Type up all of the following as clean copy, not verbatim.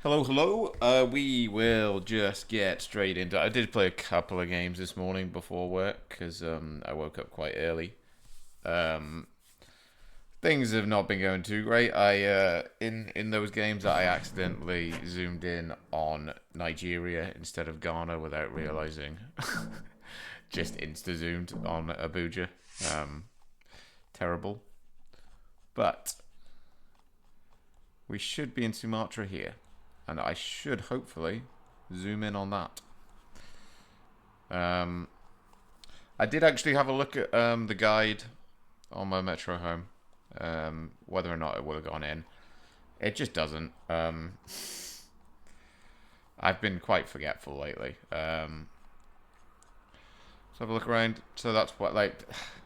Hello, hello. We will just get straight into. I did play a couple of games this morning before work because I woke up quite early. Um, Things have not been going too great. In those games I accidentally zoomed in on Nigeria instead of Ghana without realizing. Just insta zoomed on Abuja. Um, Terrible, but we should be in Sumatra here, and I should hopefully zoom in on that. Um, I did actually have a look at the guide on my Metro home, whether or not it would have gone in. It just doesn't. I've been quite forgetful lately. Let's have a look around. So that's what, like,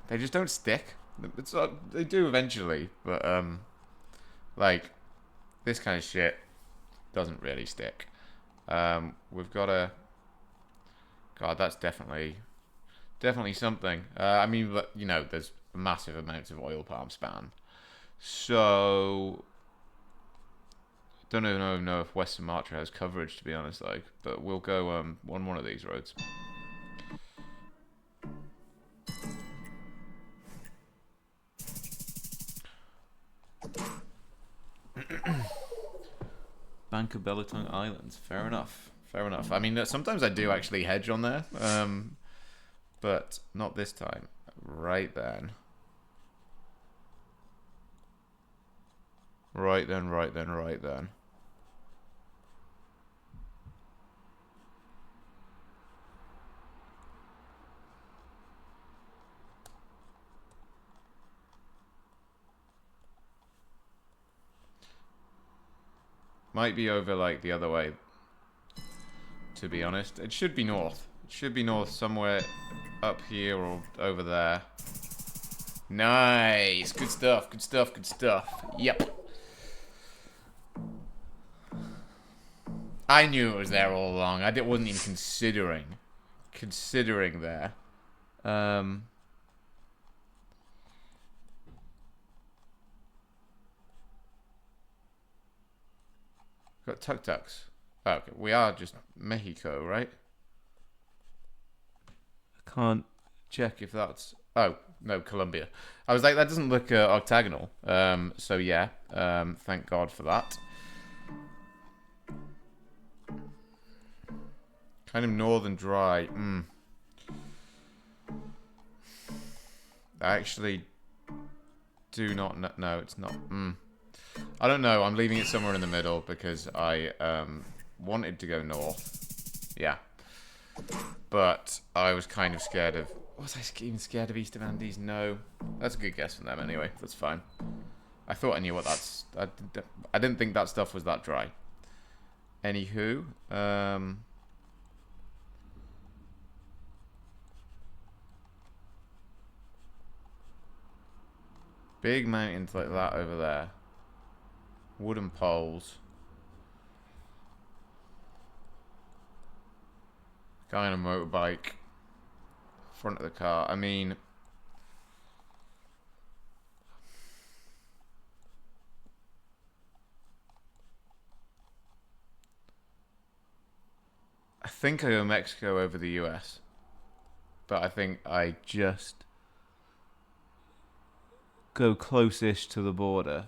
they just don't stick. They do eventually, but like this kind of shit doesn't really stick. We've got a God. That's definitely something. I mean, you know, there's massive amounts of oil palm span. So don't even know if West Sumatra has coverage, to be honest. Like, but we'll go on one of these roads. Bank of Belitung Islands. Fair enough. Fair enough. I mean, sometimes I do actually hedge on there, but not this time. Right then. Right then. Right then. Right then. Might be over like the other way, to be honest. It should be north. It should be north somewhere up here or over there. Nice. Good stuff. Good stuff. Good stuff. Yep. I knew it was there all along. Wasn't even considering there. Um, got tuk tuks. Oh, okay, we are just Mexico, right? I can't check if that's. Oh no, Colombia. I was like, that doesn't look octagonal. So yeah. Thank God for that. Kind of northern dry. I actually do not. No, it's not. I don't know. I'm leaving it somewhere in the middle because I wanted to go north. Yeah. But I was kind of scared of... Was I even scared of East of Andes? No. That's a good guess from them anyway. That's fine. I thought I knew what that's... I didn't think that stuff was that dry. Anywho. Big mountains like that over there. Wooden poles. Guy on a motorbike. Front of the car. I mean... I think I go Mexico over the US. But I think I just go close-ish to the border.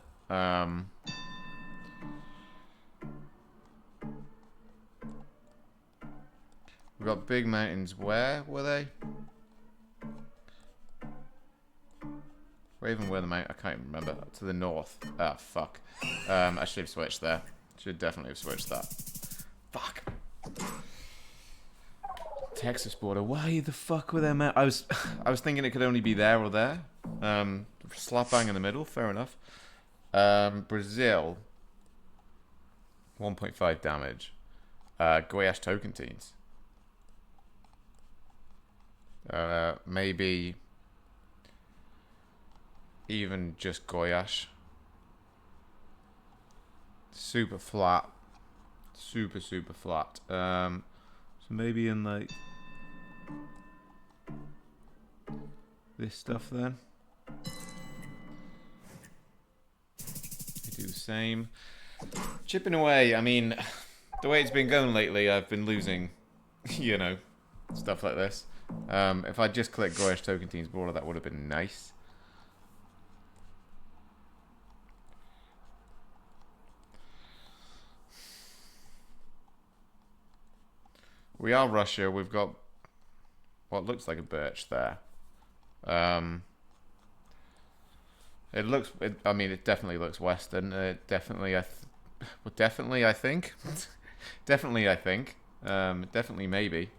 We've got big mountains. Where were they? Where the mountain? I can't even remember. To the north. Ah, fuck. I should have switched there. Should definitely have switched that. Fuck. Texas border. Why the fuck were there I was thinking it could only be there or there. Slap bang in the middle. Fair enough. Brazil. 1.5 damage. Goiás Tocantins. Maybe even just Goiás. Super flat. Super flat. So maybe in like this stuff then. We do the same. Chipping away, I mean, the way it's been going lately, I've been losing, you know, stuff like this. If I just clicked Goyish Token Teams border, that would have been nice. We are Russia. We've got what looks like a birch there. It looks. I mean, it definitely looks Western. Definitely, definitely, I think. Definitely, I think. Definitely, maybe.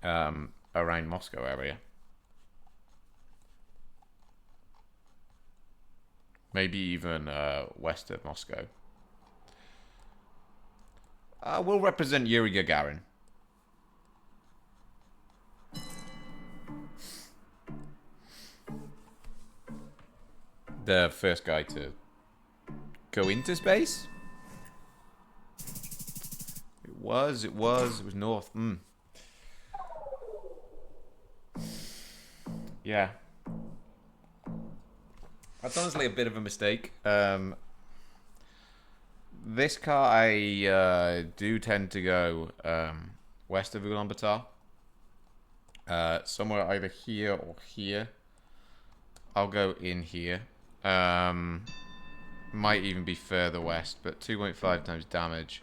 Around Moscow area. Maybe even west of Moscow. We'll represent Yuri Gagarin. The first guy to go into space? It was north. Yeah. That's honestly a bit of a mistake. This car, I do tend to go west of Ulaanbaatar. Somewhere either here or here. I'll go in here. Might even be further west, but 2.5 times damage.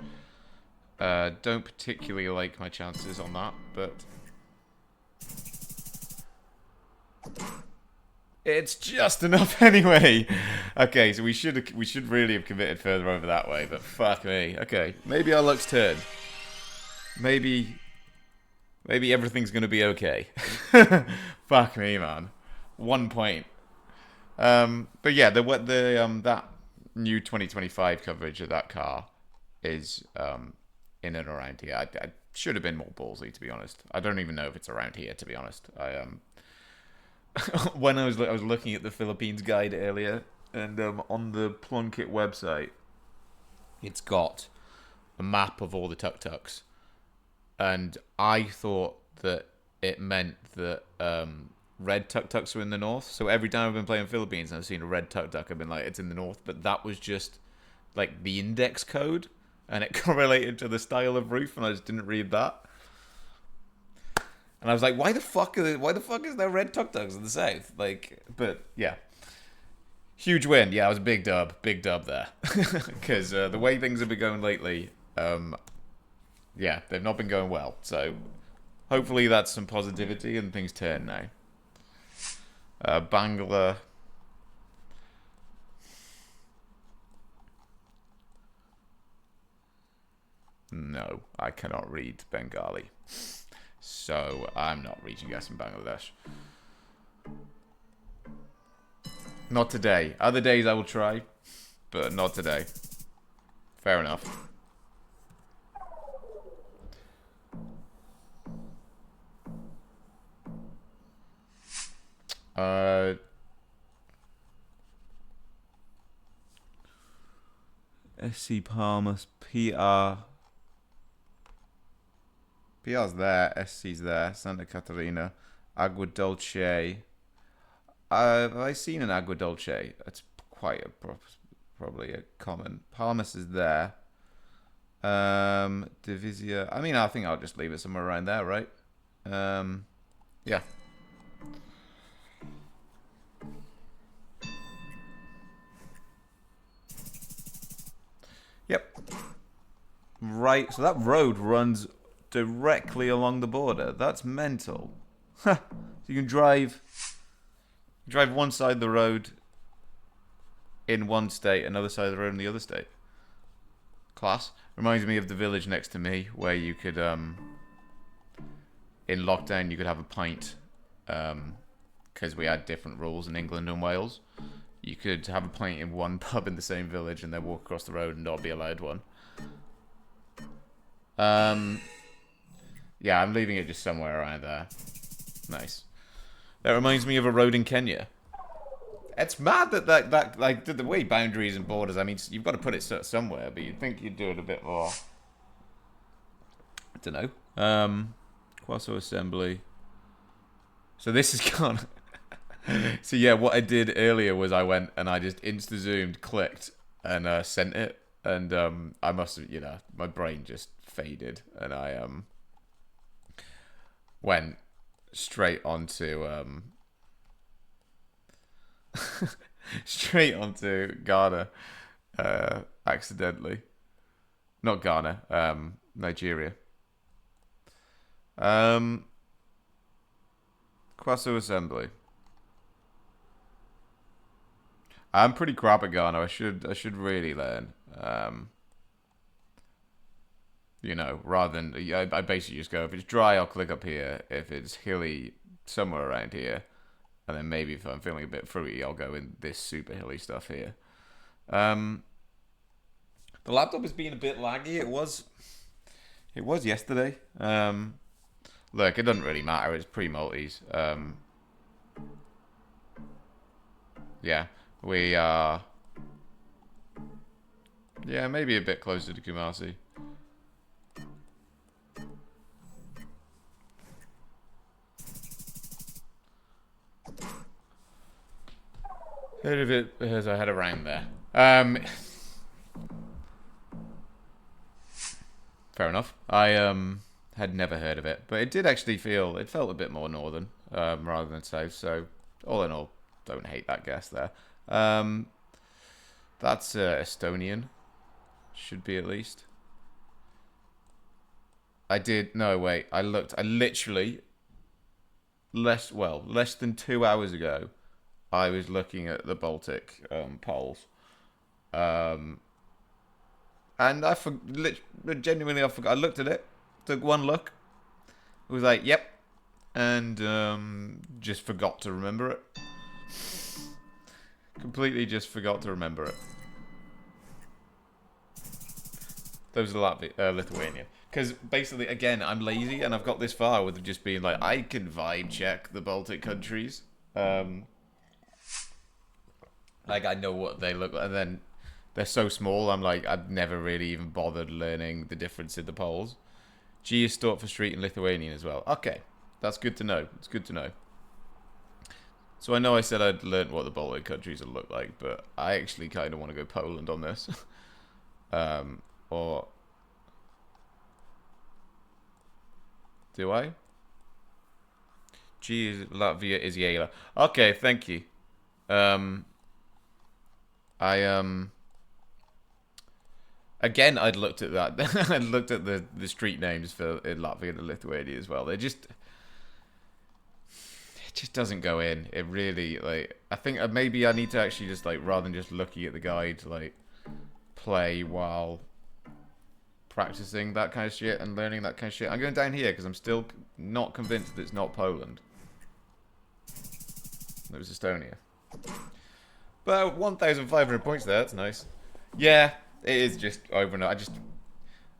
Don't particularly like my chances on that, but it's just enough anyway. Okay, so we should really have committed further over that way, but fuck me. Okay, maybe our luck's turned. Maybe everything's gonna be okay. Fuck me, man. 1 point. But yeah, that new 2025 coverage of that car is in and around here. I should have been more ballsy, to be honest. I don't even know if it's around here, to be honest. When I was looking at the Philippines guide earlier, and on the Plunkett website, it's got a map of all the tuk-tuks, and I thought that it meant that red tuk-tuks were in the north. So every time I've been playing Philippines and I've seen a red tuk-tuk, I've been like, it's in the north. But that was just like the index code, and it correlated to the style of roof, and I just didn't read that. And I was like, why the fuck is there red tuk-tuks in the south? Like, but yeah. Huge win. Yeah, it was a big dub there. Because the way things have been going lately, yeah, they've not been going well. So hopefully that's some positivity and things turn now. Bangla. No, I cannot read Bengali. So I'm not reaching guess in Bangladesh. Not today. Other days I will try, but not today. Fair enough. SC Palmas, PR. PR's there, SC's there, Santa Catarina, Agua Dulce. Have I seen an Agua Dulce? That's quite probably a common. Palmas is there. Divisia. I mean, I think I'll just leave it somewhere around there, right? Yeah. Yep. Right, so that road runs directly along the border. That's mental. So you can drive one side of the road in one state, another side of the road in the other state. Class. Reminds me of the village next to me, where you could, in lockdown, you could have a pint, because we had different rules in England and Wales. You could have a pint in one pub in the same village and then walk across the road and not be allowed one. Yeah, I'm leaving it just somewhere around there. Nice. That reminds me of a road in Kenya. It's mad that like the way boundaries and borders. I mean, you've got to put it somewhere, but you'd think you'd do it a bit more. I don't know. Quaso Assembly. So this is gone. So yeah, what I did earlier was I went and I just insta zoomed, clicked, and sent it, and I must have, my brain just faded, and I went straight onto straight onto Ghana, accidentally. Not Ghana, Nigeria. Um, Kwasu Assembly. I'm pretty crap at Ghana. I should really learn. Rather than I basically just go, if it's dry, I'll click up here. If it's hilly, somewhere around here, and then maybe if I'm feeling a bit fruity, I'll go in this super hilly stuff here. Um, the laptop has been a bit laggy. It was yesterday. Look, it doesn't really matter. It's pre-multis. Yeah, we are. Yeah, maybe a bit closer to Kumasi. Heard of it as I had around there. Fair enough. I had never heard of it, but it did actually felt a bit more northern rather than south. So all in all, don't hate that guess there. Um, that's Estonian, should be at least. I did no wait. I looked. I literally less than 2 hours ago. I was looking at the Baltic polls. Um, And genuinely, I forgot. I looked at it, took one look, was like, "Yep," and just forgot to remember it. Completely just forgot to remember it. Those are Lithuania. Because basically, again, I'm lazy and I've got this far with just being like, I can vibe check the Baltic countries. Like, I know what they look like. And then they're so small, I'm like, I've never really even bothered learning the difference in the poles. G is short for street in Lithuanian as well. Okay, that's good to know. It's good to know. So I know I said I'd learned what the Baltic countries would look like, but I actually kind of want to go Poland on this. Or do I? G is Latvia is ELO. Okay, thank you. Um, I again, I'd looked at that. I'd looked at the street names for in Latvia and Lithuania as well. It just doesn't go in. It really like I think maybe I need to actually just like rather than just looking at the guide, like play while practicing that kind of shit and learning that kind of shit. I'm going down here because I'm still not convinced that it's not Poland. It was Estonia. But 1,500 points there. That's nice. Yeah, it is just over and over.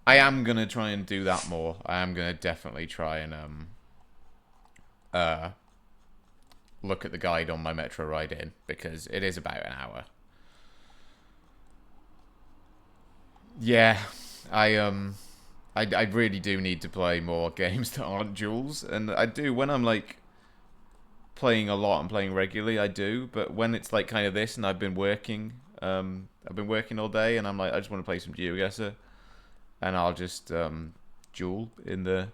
I am gonna try and do that more. I am gonna definitely try and uh look at the guide on my metro ride in because it is about an hour. Yeah, I really do need to play more games that aren't duels, and I do when I'm like playing a lot and playing regularly. I do, but when it's like kind of this, and I've been working all day, and I'm like, I just want to play some GeoGuessr, and I'll just duel in the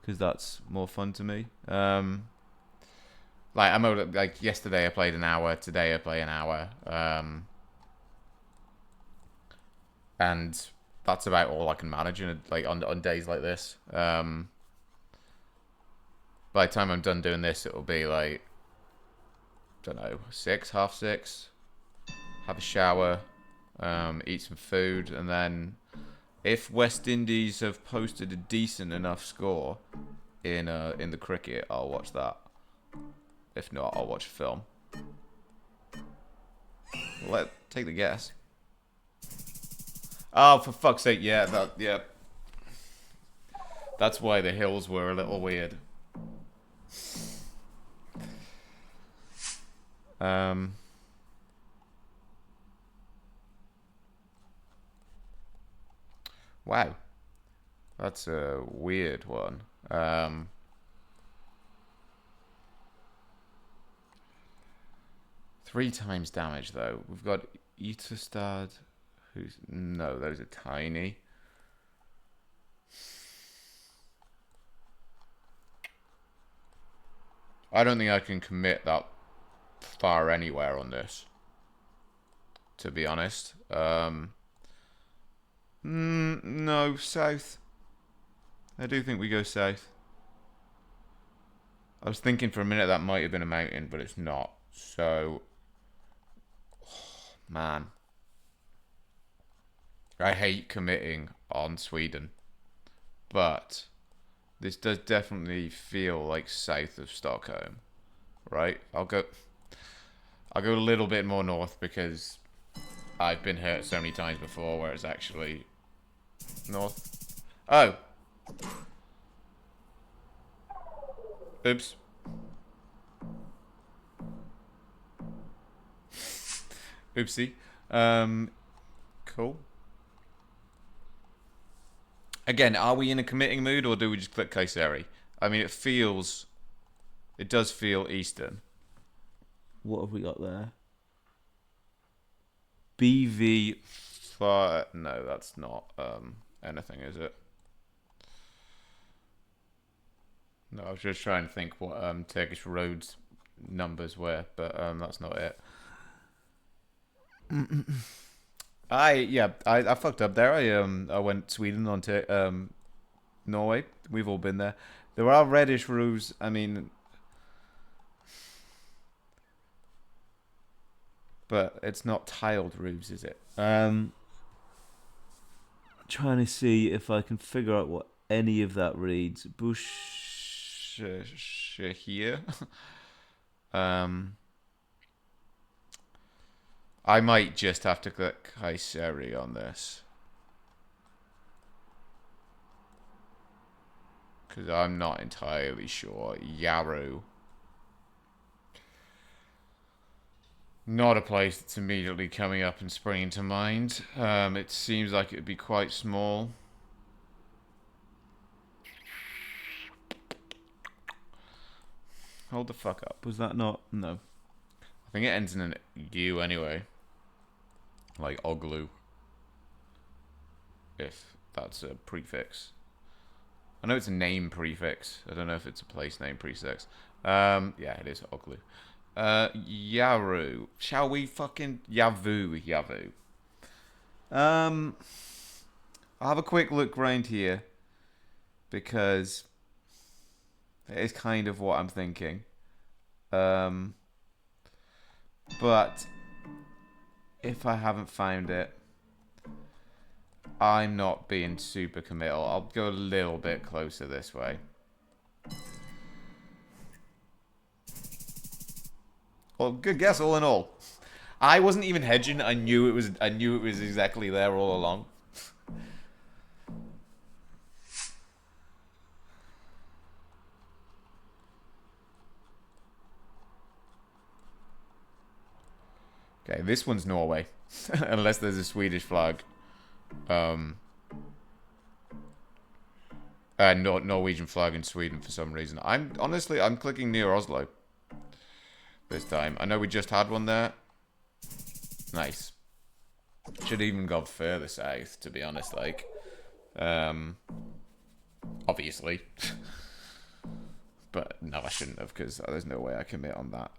because that's more fun to me. Like yesterday I played an hour, today I play an hour, and that's about all I can manage in like on days like this. By the time I'm done doing this, it'll be like don't know 6, half 6. Have a shower, eat some food, and then if West Indies have posted a decent enough score in the cricket, I'll watch that. If not, I'll watch a film. Take the guess. Oh, for fuck's sake! Yeah. That's why the hills were a little weird. Wow, that's a weird one. 3 times damage, though. We've got Eterstad, who's... No, those are tiny. I don't think I can commit that far anywhere on this, to be honest. No, south. I do think we go south. I was thinking for a minute that might have been a mountain, but it's not. So, oh, man. I hate committing on Sweden, but this does definitely feel like south of Stockholm, right? I'll go a little bit more north because I've been hurt so many times before where it's actually north. Oh. Oops. Oopsie. Cool. Again, are we in a committing mood or do we just click Kayseri? I mean, it does feel Eastern. What have we got there? BV. No, that's not anything, is it? No, I was just trying to think what Turkish roads numbers were, but that's not it. I fucked up there. I went Sweden onto Norway. We've all been there. There are reddish roofs. I mean, but it's not tiled roofs, is it? Trying to see if I can figure out what any of that reads. Bush here. I might just have to click Kayseri on this. Because I'm not entirely sure. Yarrow. Not a place that's immediately coming up and springing to mind. It seems like it'd be quite small. Hold the fuck up. Was that not? No. I think it ends in an U anyway. Like Oglu. If that's a prefix. I know it's a name prefix. I don't know if it's a place name prefix. Yeah, it is Oglu. Yaru. Shall we fucking... Yavu. I'll have a quick look round here. Because... it is kind of what I'm thinking. But... if I haven't found it... I'm not being super committal. I'll go a little bit closer this way. Well, good guess all in all. I wasn't even hedging. I knew it was exactly there all along. Okay, this one's Norway. Unless there's a Swedish flag. Norwegian flag in Sweden for some reason. I'm clicking near Oslo this time. I know we just had one there. Nice. Should even go further south, to be honest. Like, obviously, but no, I shouldn't have because there's no way I commit on that.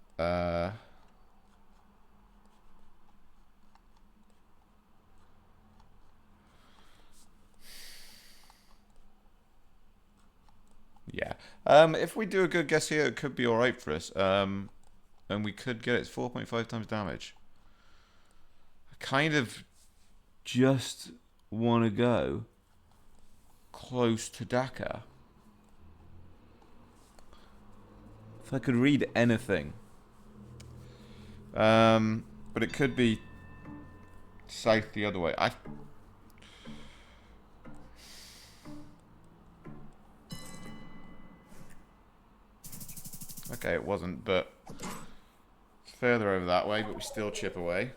Yeah. If we do a good guess here, it could be alright for us. And we could get it 4.5 times damage. I kind of just want to go close to Dhaka. If I could read anything. But it could be south the other way. Okay, it wasn't, but it's further over that way, but we still chip away.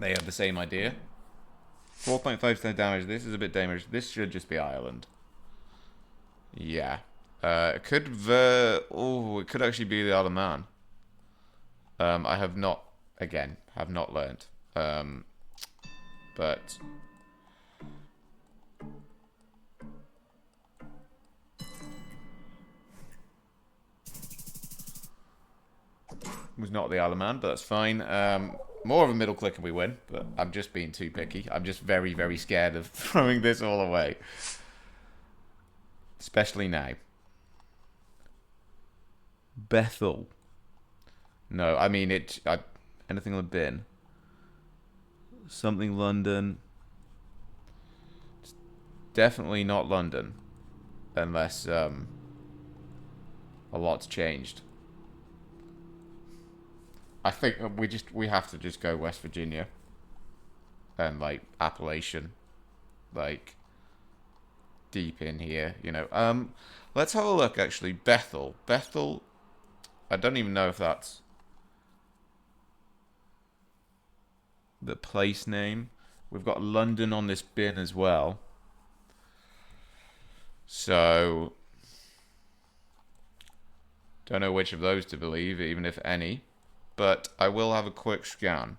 They have the same idea. 4.5% damage. This is a bit damaged. This should just be Ireland. Yeah. It could actually be the other man. I have not, again, have not learned. But was not the Alaman, but that's fine. More of a middle click and we win, but I'm just being too picky. I'm just very, very scared of throwing this all away. Especially now. Bethel. No, I mean, anything on the bin. Something London. It's definitely not London. Unless, a lot's changed. I think we have to just go West Virginia. And, like, Appalachian. Like, deep in here, you know. Let's have a look, actually. Bethel. Bethel, I don't even know if that's the place name. We've got London on this bin as well. So, don't know which of those to believe, even if any. But I will have a quick scan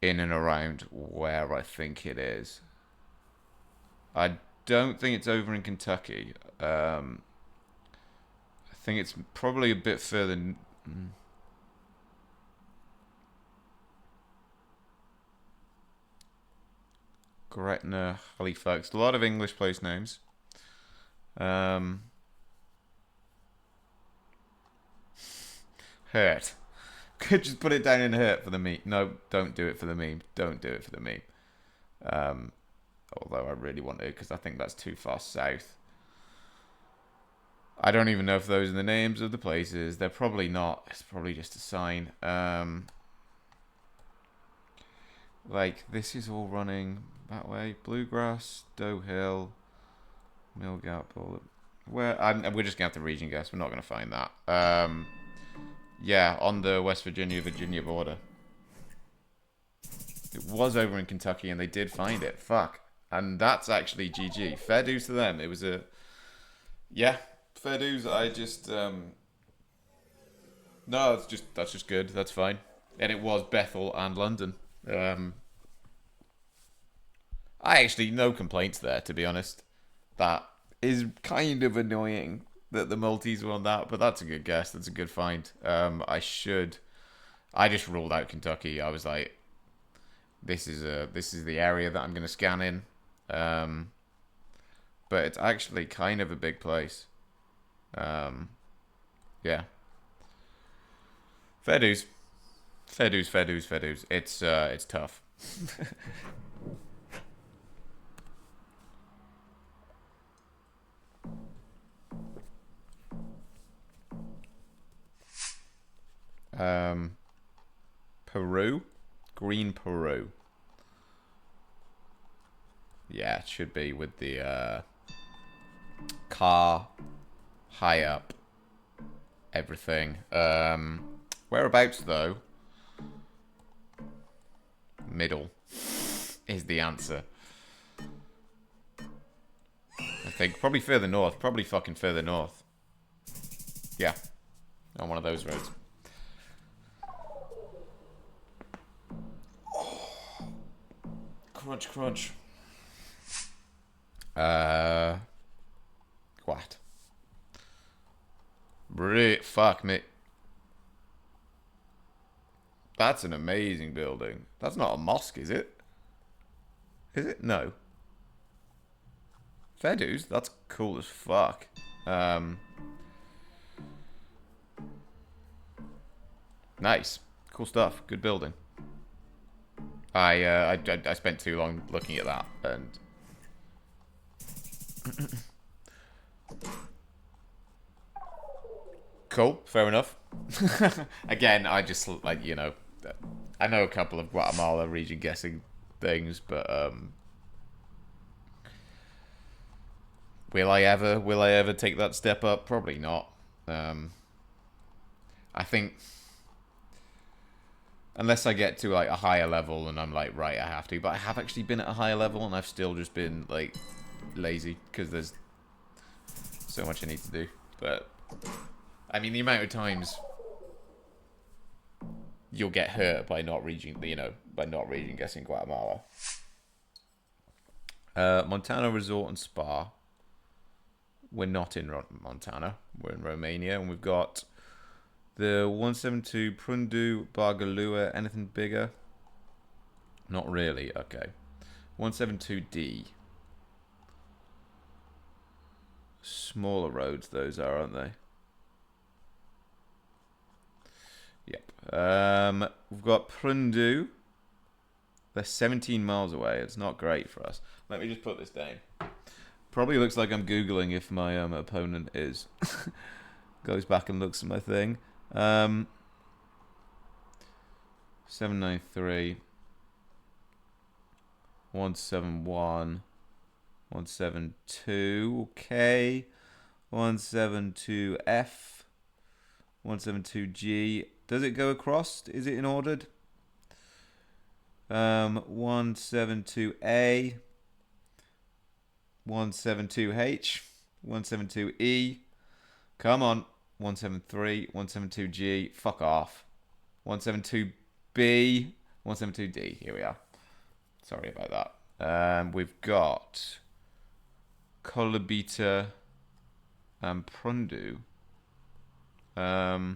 in and around where I think it is. I don't think it's over in Kentucky. I think it's probably a bit further. Gretna, Halifax. A lot of English place names. Hurt. Could just put it down in hurt for the meme. No, don't do it for the meme. Don't do it for the meme. Although I really want to, because I think that's too far south. I don't even know if those are the names of the places. They're probably not. It's probably just a sign. Like, this is all running that way. Bluegrass, Doe Hill, Mill Gap, all where we're just gonna have to region guess. We're not gonna find that. Yeah, on the West Virginia border. It was over in Kentucky, and they did find it. Fuck, and that's actually GG. Fair dues to them. It was a fair dues. I just no, that's just good. That's fine. And it was Bethel and London. I actually no complaints there, to be honest. That is kind of annoying that the multis won that, but that's a good guess. That's a good find. I just ruled out Kentucky. I was like, this is the area that I'm gonna scan in. But it's actually kind of a big place. Yeah. Fair dues. Fair dues, fair dues, fair dues. It's tough. Peru? Green Peru. Yeah, it should be with the car, high up, everything. Whereabouts though? Middle is the answer. I think probably further north. Probably fucking further north. Yeah, on one of those roads. Crunch, crunch. What? Fuck me. That's an amazing building. That's not a mosque, is it? Is it? No. Fair dues. That's cool as fuck. Nice. Cool stuff. Good building. I spent too long looking at that and cool, fair enough. Again, I just like, you know, I know a couple of Guatemala region guessing things, but will I ever take that step up? Probably not. I think unless I get to like a higher level and I'm like, right, I have to. But I have actually been at a higher level and I've still just been like lazy because there's so much I need to do. But I mean, the amount of times you'll get hurt by not reading, by not reading guessing Guatemala. Montana Resort and Spa. We're not in Montana. We're in Romania, and we've got the 172 Prundu Bargalua. Anything bigger? Not really. Okay. 172D. Smaller roads, those are, aren't they? Yep. We've got Prundu. They're 17 miles away. It's not great for us. Let me just put this down. Probably looks like I'm Googling if my opponent is. Goes back and looks at my thing. 793. 171. 172. Okay. 172F. 172G. Does it go across? Is it in ordered? 172A. 172H, 172E, come on, 173, 172G, fuck off, 172B, 172D, here we are. Sorry about that. We've got Kolobita and Prundu. I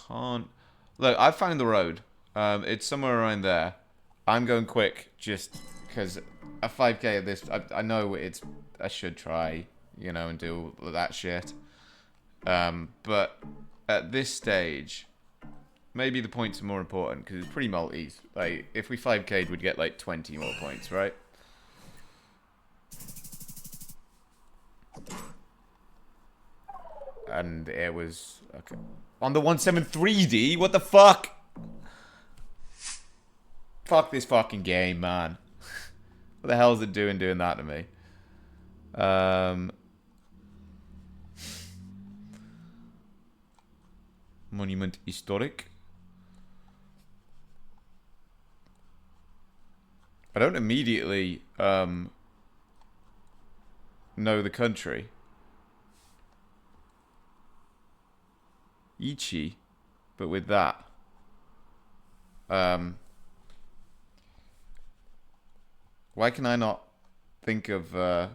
can't... Look, I found the road. It's somewhere around there. I'm going quick, just... because a 5k of this, I know I should try, and do all that shit. But at this stage, maybe the points are more important because it's pretty multis. Like, if we 5k'd, we'd get like 20 more points, right? And it was, okay. On the 173D, what the fuck? Fuck this fucking game, man. What the hell is it doing that to me? Monument historic. I don't immediately know the country. Ichi, but with that. Why can I not think of that?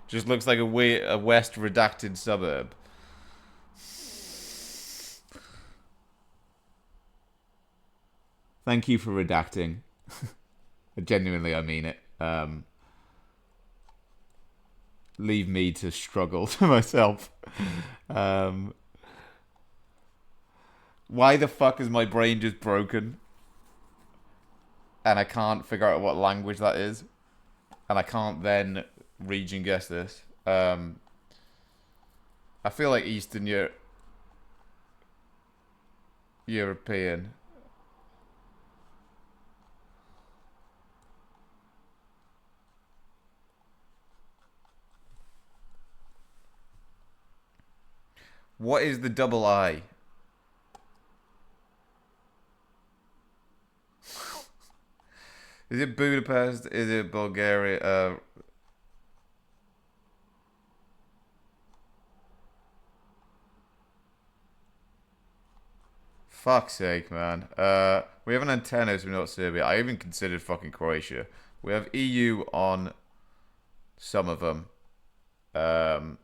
Just looks like a west redacted suburb. Thank you for redacting. Genuinely, I mean it. Leave me to struggle to myself. Why the fuck is my brain just broken? And I can't figure out what language that is. And I can't then region guess this. I feel like Eastern European. What is the double I? Is it Budapest? Is it Bulgaria? Fuck's sake, man. We have an antenna, so we're not Serbia. I even considered fucking Croatia. We have EU on some of them. Got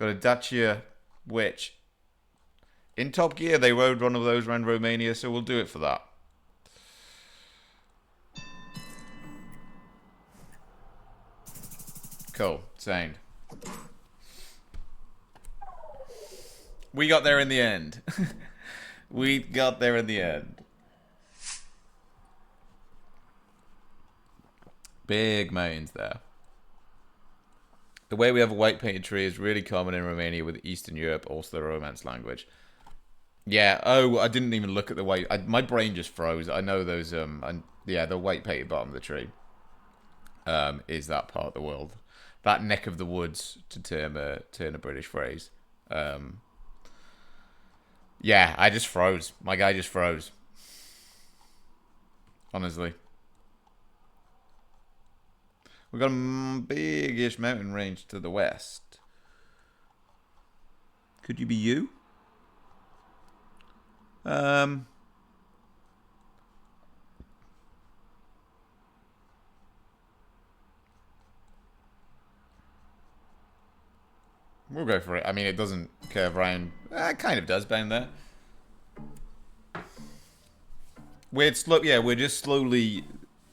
a Dacia, which in Top Gear they rode one of those around Romania, so we'll do it for that. Cool. Sound. We got there in the end. We got there in the end. Big mountains there. The way we have a white painted tree is really common in Romania with Eastern Europe, also the Romance language. Yeah, oh, I didn't even look at the white... my brain just froze. I know those... yeah, the white painted bottom of the tree is that part of the world. That neck of the woods, to turn a British phrase. Yeah, I just froze. My guy just froze. Honestly. We've got a big-ish mountain range to the west. Could you be you? We'll go for it. I mean, it doesn't curve around. It kind of does down there. We're just slowly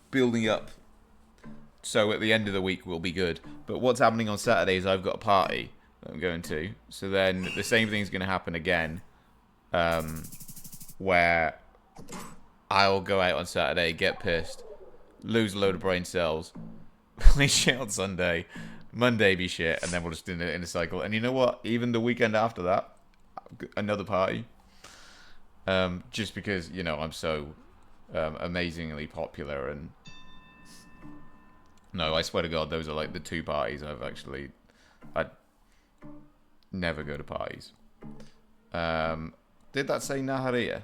building up. So at the end of the week, we'll be good. But what's happening on Saturday is I've got a party that I'm going to. So then the same thing's going to happen again. Where I'll go out on Saturday, get pissed, lose a load of brain cells, play shit on Sunday, Monday be shit, and then we'll just do it in a cycle. And you know what? Even the weekend after that, another party. Just because, you know, I'm so amazingly popular. And no, I swear to God, those are like the 2 parties I'd never go to parties. Did that say Naharia?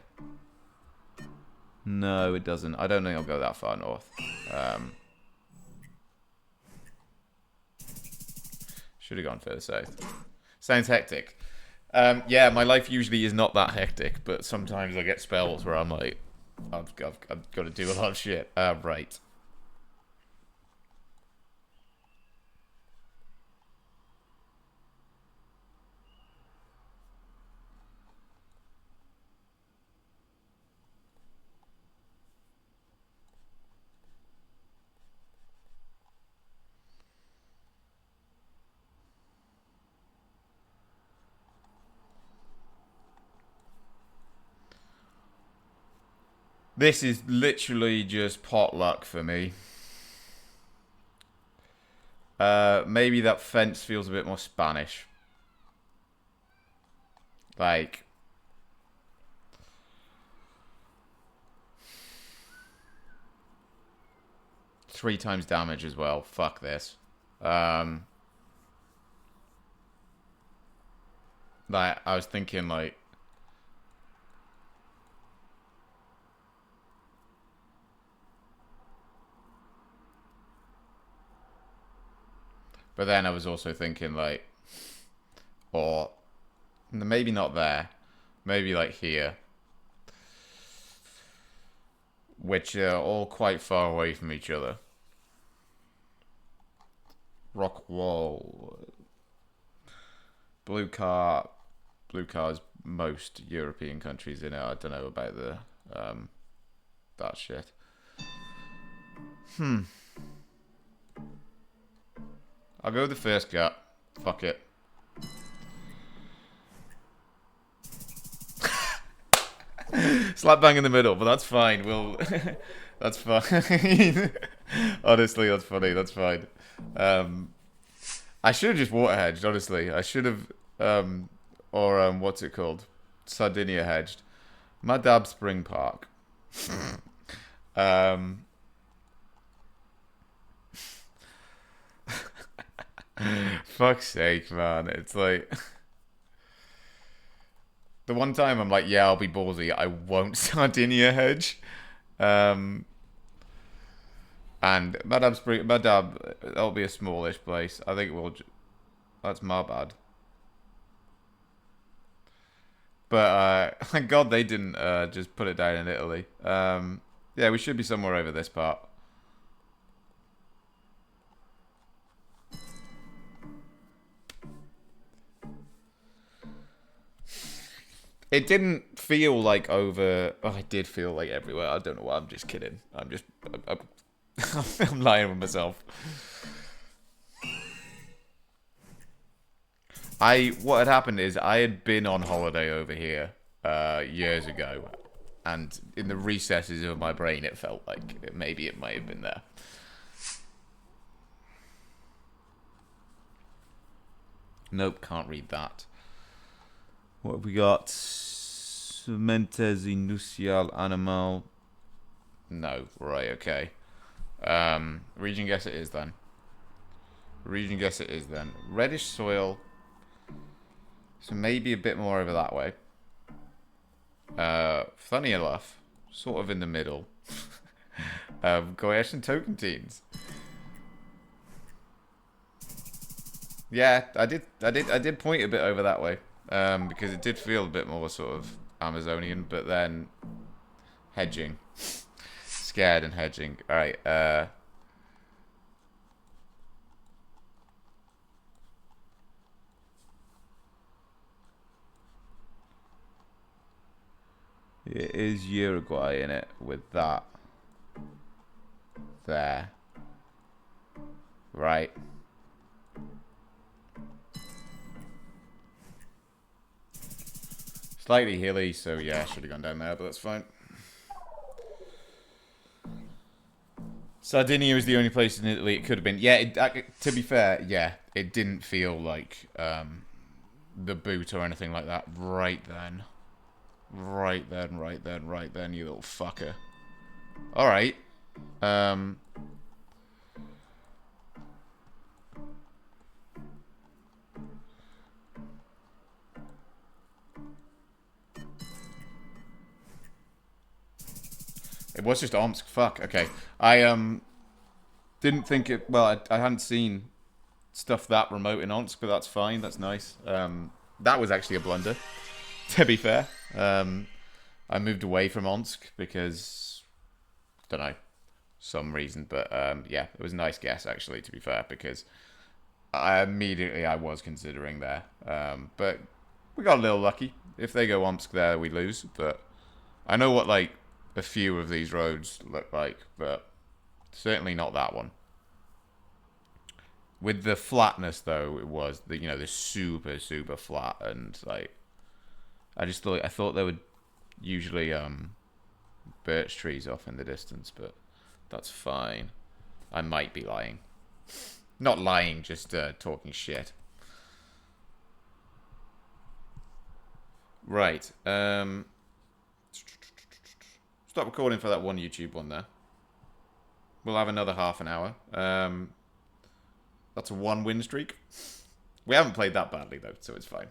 No, it doesn't. I don't think I'll go that far north. Should have gone further south. Sounds hectic. Yeah, my life usually is not that hectic, but sometimes I get spells where I'm like, I've got to do a lot of shit. Right. This is literally just potluck for me. Maybe that fence feels a bit more Spanish. Like... Three times damage as well. Fuck this. Like, I was thinking, like... But then I was also thinking, like... Or... Maybe not there. Maybe, like, here. Which are all quite far away from each other. Rock wall. Blue car's most European countries in it. I don't know about the that shit. I'll go with the first gut. Fuck it. Slap bang in the middle, but that's fine. We'll that's fine. Honestly, that's funny. That's fine. I should have just water hedged, honestly. I should have what's it called? Sardinia hedged. Madab Spring Park. Fuck's sake, man. It's like the one time I'm like, yeah, I'll be ballsy. I won't Sardinia hedge. And Madab, that'll be a smallish place. I think we'll. That's my bad. But thank God they didn't just put it down in Italy. Yeah, we should be somewhere over this part. It didn't feel like over. Oh, it did feel like everywhere. I don't know why. I'm just kidding. I'm lying with myself. What had happened is I had been on holiday over here years ago, and in the recesses of my brain, it felt like maybe it might have been there. Nope, can't read that. What have we got? Sementes Inusial Animal. No, right, okay. Region guess it is then. Reddish soil. So maybe a bit more over that way. Funny enough, sort of in the middle. Goyesh and Tocantins. Yeah, I did point a bit over that way, because it did feel a bit more sort of Amazonian, but then hedging, scared and hedging. All right, it is Uruguay in it with that there, right? Slightly hilly, so yeah, should have gone down there, but that's fine. Sardinia is the only place in Italy it could have been. Yeah, to be fair, yeah, it didn't feel like the boot or anything like that right then. Right then, right then, right then, you little fucker. Alright. Um, it was just Omsk. Fuck, okay. I didn't think it... Well, I hadn't seen stuff that remote in Omsk, but that's fine. That's nice. That was actually a blunder, to be fair. I moved away from Omsk because... Don't know. Some reason, but yeah, it was a nice guess, actually, to be fair, because I was considering there. But we got a little lucky. If they go Omsk there, we lose. But I know what, like, a few of these roads look like, but certainly not that one. With the flatness, though, it was the super super flat, and like I thought there would usually birch trees off in the distance, but that's fine. I might be lying. Not lying, just talking shit. Right. Stop recording for that one YouTube one there. We'll have another half an hour. That's a 1 win streak. We haven't played that badly though, so it's fine.